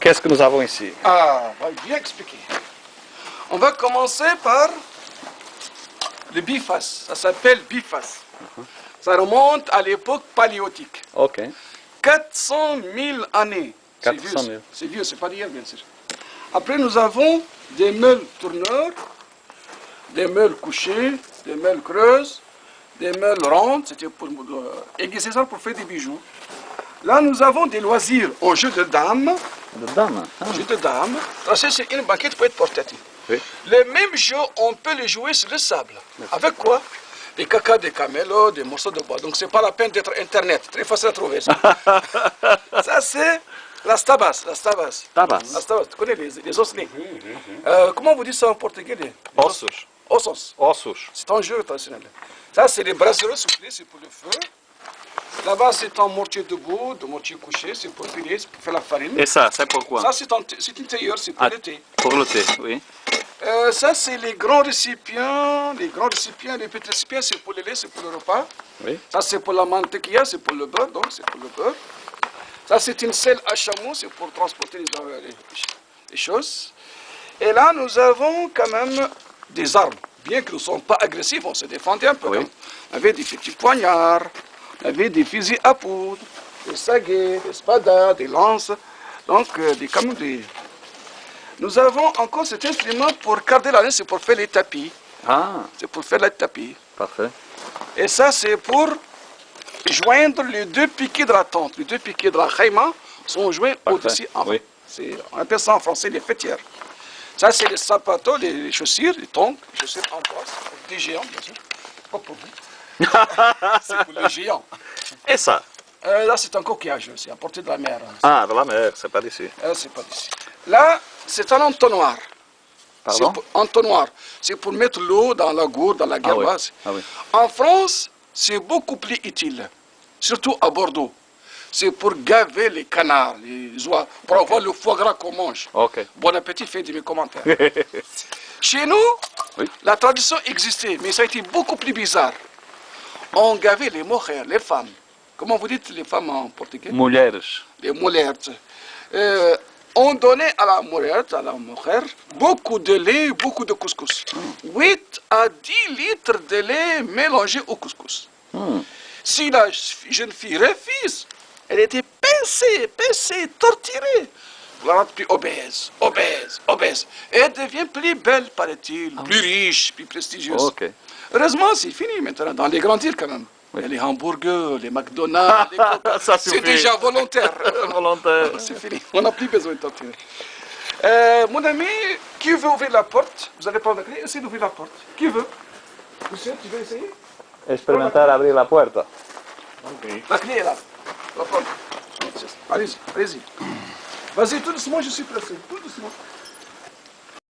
qu'est-ce que nous avons ici? Ah, on va bien expliquer. On va commencer par le biface. Ça s'appelle biface. Ça remonte à l'époque paléolithique. Ok. 400 000 années. 400 000. C'est vieux, c'est pas d'hier, bien sûr. Après, nous avons des meules tourneurs, des meules couchées, des meules creuses, des meules rondes. C'était pour aiguiser ça pour faire des bijoux. Là, nous avons des loisirs en jeu de dames. De dames. Ah. Jeu de dames. Tracé sur une banquette pour être portatif. Oui. Le même jeu, on peut le jouer sur le sable. Avec quoi? Des cacas, des camélos, des morceaux de bois. Donc, c'est pas la peine d'être Internet. Très facile à trouver, ça. Ça, c'est las tabas. Las tabas. Tabas. Las tabas. Tu connais les osselets. Comment vous dites ça en portugais? Les Ossos. ossos. Ossos. C'est un jeu traditionnel. Ça, c'est les brasseries soufflées, c'est pour le feu. Là-bas, c'est un mortier debout, de mortier couché, c'est pour piler, c'est pour faire la farine. Et ça, c'est pourquoi? Ça, c'est une théière, c'est pour le thé. Pour le thé, oui. Ça, c'est les grands récipients. Les petits récipients, c'est pour le lait, c'est pour le repas. Oui. Ça, c'est pour la mantequilla, c'est pour le beurre, donc c'est pour le beurre. Ça, c'est une selle à chameau, c'est pour transporter les choses. Et là, nous avons quand même des armes. Bien que nous ne sommes pas agressifs, on se défendait un peu. Oui. On avait des petits poignards, on avait des fusils à poudre, des saguets, des spadas, des lances, donc quand même des... Nous avons encore cet instrument pour garder la laine, c'est pour faire les tapis. Ah, C'est pour faire les tapis. parfait. Et ça, c'est pour joindre les deux piquets de la tente. Les deux piquets de la khaïma sont joints au-dessus. Oui. On appelle ça en français les fêtières. Ça, c'est les sapatos, les chaussures, les tongs, les chaussures en bois. Des géants, bien sûr. Pas pour vous. C'est pour les géants. Et ça? Là, c'est un coquillage, c'est à portée de la mer. Ah, de la mer, c'est pas d'ici. C'est pas d'ici. Là, c'est un entonnoir. Pardon? Entonnoir. C'est pour mettre l'eau dans la gourde, dans la gerbasse. Ah oui. En France, c'est beaucoup plus utile, surtout à Bordeaux. C'est pour gaver les canards, les oies, pour avoir le foie gras qu'on mange. Ok. Bon appétit, faites mes commentaires. Chez nous, Oui. la tradition existait, mais ça a été beaucoup plus bizarre. On gavait les mochères, les femmes. Comment vous dites les femmes en portugais? Mulheres. Les mulheres. On donnait à la mochère, beaucoup de lait, beaucoup de couscous. 8 à 10 litres de lait mélangés au couscous. Si la jeune fille refuse, elle était pincée, torturée. Vous la rendez plus obèse. Et elle devient plus belle, paraît-il, plus riche, plus prestigieuse. Ok. Heureusement, c'est fini maintenant, dans les grandes villes quand même. Oui. Les hamburgers, les McDonald's, les Coca, Ça c'est suffit. déjà volontaire. Volontaire. C'est fini, on n'a plus besoin de torturer. Mon ami, qui veut ouvrir la porte? Vous allez prendre la clé, essayez d'ouvrir la porte. Qui veut? Monsieur, tu veux essayer? Experimentar abrir la puerta. La clé est là. La porte. Allez-y. Vas-y, tout doucement, je suis pressé. Tout doucement.